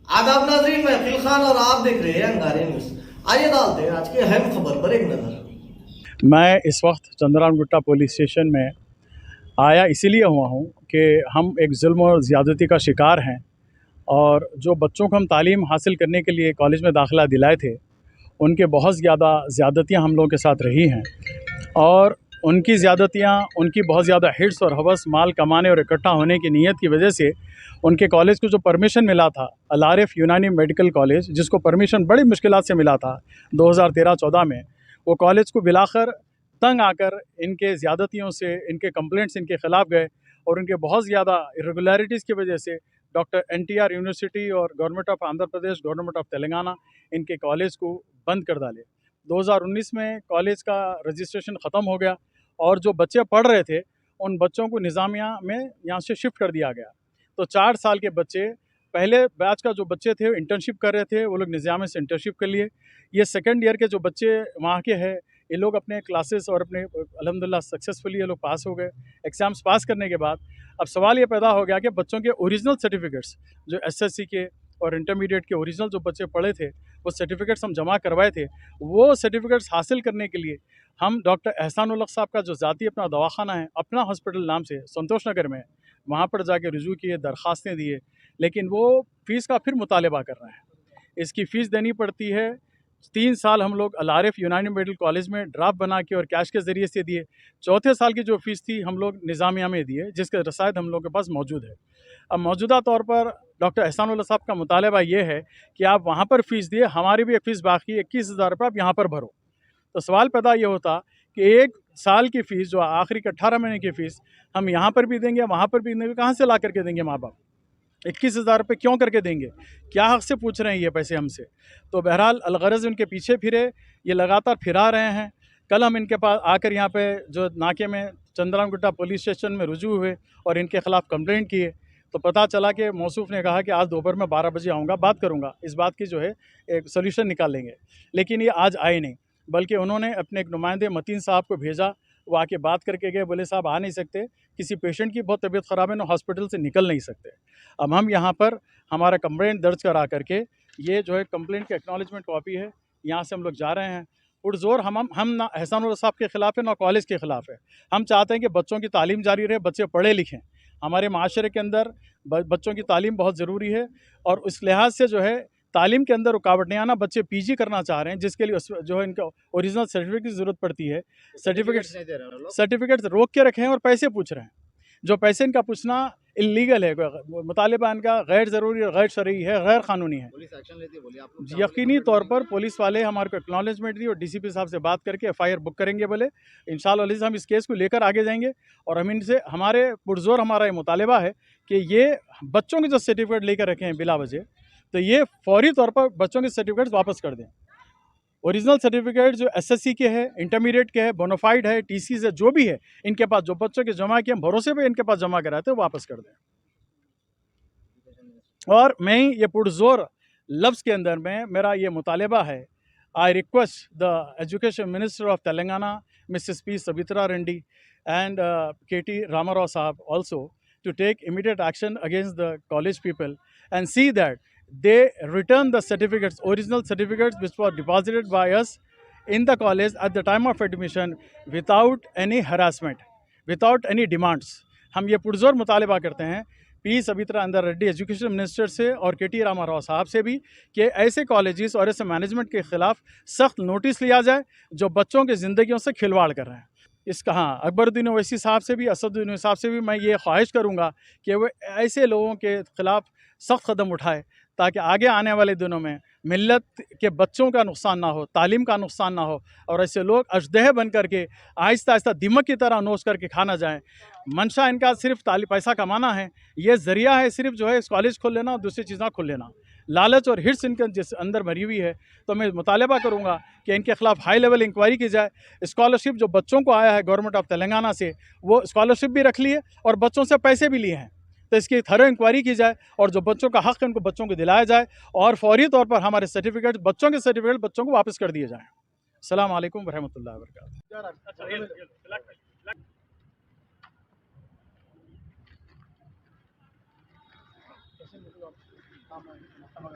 आदाब नाजरीन, मैं अकील खान और आप देख रहे हैं अंगारे न्यूज। आइए डालते हैं आज की अहम खबर पर एक नजर। मैं इस वक्त चंद्राम गुट्टा पुलिस स्टेशन में आया इसीलिए हुआ हूँ कि हम एक जुल्म और ज़्यादती का शिकार हैं और जो बच्चों को हम तालीम हासिल करने के लिए कॉलेज में दाखिला दिलाए थे उनके बहुत ज़्यादा ज़्यादतियाँ हम लोगों के साथ रही हैं और उनकी ज़्यादतियाँ, उनकी बहुत ज़्यादा हिट्स और हवस माल कमाने और इकट्ठा होने की नीयत की वजह से उनके कॉलेज को जो परमिशन मिला था, अल आरिफ यूनानी मेडिकल कॉलेज, जिसको परमिशन बड़ी मुश्किलात से मिला था 2013-14 में, वो कॉलेज को बिलाकर तंग आकर इनके ज़्यादतियों से, इनके कंप्लेंट्स इनके ख़िलाफ़ गए और उनके बहुत ज़्यादा इरेगुलरिटीज़ की वजह से डॉक्टर एनटीआर यूनिवर्सिटी और government of Andhra Pradesh, government of Telangana इनके कॉलेज को बंद कर डाले। 2019 में कॉलेज का रजिस्ट्रेशन ख़त्म हो गया और जो बच्चे पढ़ रहे थे उन बच्चों को निज़ामिया में यहाँ से शिफ्ट कर दिया गया। तो 4 साल के बच्चे, पहले बैच का जो बच्चे थे इंटर्नशिप कर रहे थे, वो लोग निज़ामिया से इंटर्नशिप कर लिए। ये सेकेंड ईयर के जो बच्चे वहाँ के हैं, ये लोग अपने क्लासेस और अपने अल्हम्दुलिल्लाह सक्सेसफुली ये लोग पास हो गए। एग्ज़ाम्स पास करने के बाद अब सवाल ये पैदा हो गया कि बच्चों के ओरिजिनल सर्टिफिकेट्स जो एसएससी के और इंटरमीडिएट के ओरिजिनल जो बच्चे पढ़े थे वो सर्टिफिकेट्स हम जमा करवाए थे, वो सर्टिफिकेट्स हासिल करने के लिए हम डॉक्टर एहसानुल हक साहब का जो ज़ाती अपना दवाखाना है, अपना हॉस्पिटल नाम से संतोष नगर में, वहाँ पर जाके रुजू किए, दरख्वास्तें दिए, लेकिन वो फ़ीस का फिर मुतालबा कर रहे हैं। इसकी फ़ीस देनी पड़ती है। 3 साल हम लोग अल आरिफ यूनानी मेडिकल कॉलेज में ड्राफ्ट बना के और कैश के ज़रिए से दिए। चौथे साल की जो फ़ीस थी हम लोग निज़ामिया में दिए, जिसके रसायद हम लोग के पास मौजूद है। अब मौजूदा तौर पर डॉक्टर एहसानुल्लाह साहब का मुतालबा ये है कि आप वहाँ पर फ़ीस दिए, हमारी भी एक फ़ीस बाकी है, 21,000 रुपये आप यहाँ पर भरो। तो सवाल पैदा ये होता कि 1 साल की फ़ीस, जो आखिरी के 18 महीने की फ़ीस, हम यहाँ पर भी देंगे, वहाँ पर भी देंगे, कहाँ से ला करके देंगे माँ-बाप? 21,000 रुपये क्यों करके देंगे? क्या हक़ से पूछ रहे हैं ये पैसे हमसे? तो बहरहाल अलगरज़ उनके पीछे फिरे, ये लगातार फिरा रहे हैं। कल हम इनके पास आकर यहाँ पे जो नाके में चंद्राम गुट्टा पुलिस स्टेशन में रुजू हुए और इनके ख़िलाफ़ कंप्लेंट किए, तो पता चला कि मौसूफ़ ने कहा कि आज दोपहर में 12 बजे आऊँगा, बात करूँगा, इस बात की जो है एक सॉल्यूशन निकालेंगे। लेकिन ये आज आए नहीं, बल्कि उन्होंने अपने एक नुमाइंदे मतीन साहब को भेजा, वो आके बात करके गए, बोले साहब आ नहीं सकते, किसी पेशेंट की बहुत तबीयत ख़राब है ना, हॉस्पिटल से निकल नहीं सकते। अब हम यहाँ पर हमारा कंप्लेंट दर्ज करा करके, ये जो है कंप्लेंट की एक्नॉलेजमेंट कॉपी है, यहाँ से हम लोग जा रहे हैं। पुरज़ोर हम ना एहसानुल्लाह साहब के ख़िलाफ़ है ना कॉलेज के ख़िलाफ़ है। हम चाहते हैं कि बच्चों की तालीम जारी रहे, बच्चे पढ़े लिखें। हमारे माशरे के अंदर बच्चों की तालीम बहुत ज़रूरी है और इस लिहाज से जो है तालीम के अंदर रुकावट नहीं आना। बच्चे पीजी करना चाह रहे हैं, जिसके लिए जो है इनका ओरिजिनल सर्टिफिकेट की ज़रूरत पड़ती है। सर्टिफिकेट्स रोक के रखे हैं और पैसे पूछ रहे हैं। जो पैसे इनका पूछना इलीगल है, मुतालिबा इनका गैर ज़रूरी, गैर शरई है, गैर क़ानूनी है। पुलिस एक्शन लेती है, बोलिए आप लोग। यकीनी तौर पर पुलिस वाले हमारे को एक्नॉलेजमेंट दी और डीसीपी साहब से बात करके एफआईआर बुक करेंगे। बोले इंशाअल्लाह हम इस केस को लेकर आगे जाएंगे और हम इनसे, हमारे पुरजोर हमारा ये मुतालबा है कि ये बच्चों के जो सर्टिफिकेट लेकर रखे हैं बिला वजह, तो ये फौरी तौर पर बच्चों के सर्टिफिकेट वापस कर दें। ओरिजिनल सर्टिफिकेट जो एसएससी के हैं, इंटरमीडिएट के हैं, बोनाफाइड है, टीसीज है, जो भी है इनके पास, जो बच्चों के जमा किए, हम भरोसे पे इनके पास जमा कराए थे, वापस कर दें। और मैं ये पुरजोर लफ्ज़ के अंदर में मेरा ये मुतालबा है, I request the education minister of Telangana Mrs P Savitra Reddy and KT Ramarao साहब also to take immediate action against the college people and see that they return the certificates, original certificates which were deposited by us in the college at the time of admission without any harassment, without any demands. हम ये पुरजोर मुतालबा करते हैं P Savitra अंदर Reddy education minister से और केटी रामाराव साहब से भी कि ऐसे कॉलेजेस और ऐसे मैनेजमेंट के ख़िलाफ़ सख्त नोटिस लिया जाए जो बच्चों की ज़िंदगियों से खिलवाड़ कर रहे हैं। इसका हाँ, अकबरुद्दीन ओवैसी साहब से भी, असदुद्दीन साहब से भी मैं ये ख्वाहिश करूँगा कि वो ऐसे लोगों के ख़िलाफ़ सख्त कदम उठाए ताकि आगे आने वाले दिनों में मिल्लत के बच्चों का नुकसान ना हो, तालीम का नुकसान ना हो और ऐसे लोग अजदह बन करके आहिस्ता आहिस्ता दिमक की तरह नोच करके खाना जाएँ। मंशा इनका सिर्फ पैसा कमाना है, ये ज़रिया है सिर्फ जो है कॉलेज खोल लेना और दूसरी चीज़ें खोल लेना। लालच और हिर्स इनके जिस अंदर भरी हुई है, तो मैं मुतालबा करूँगा कि इनके ख़िलाफ़ हाई लेवल इंक्वायरी की जाए। स्कॉलरशिप जो बच्चों को आया है गवर्नमेंट ऑफ तेलंगाना से, वो स्कॉलरशिप भी रख लिए और बच्चों से पैसे भी लिए हैं, तो इसकी थरो इंक्वायरी की जाए और जो बच्चों का हक़ है उनको बच्चों को दिलाया जाए और फौरी तौर पर हमारे सर्टिफिकेट, बच्चों के सर्टिफिकेट बच्चों को वापस कर दिए जाएँ। अस्सलाम वालेकुम वरहमतुल्लाहि वबरकातुहू। समझ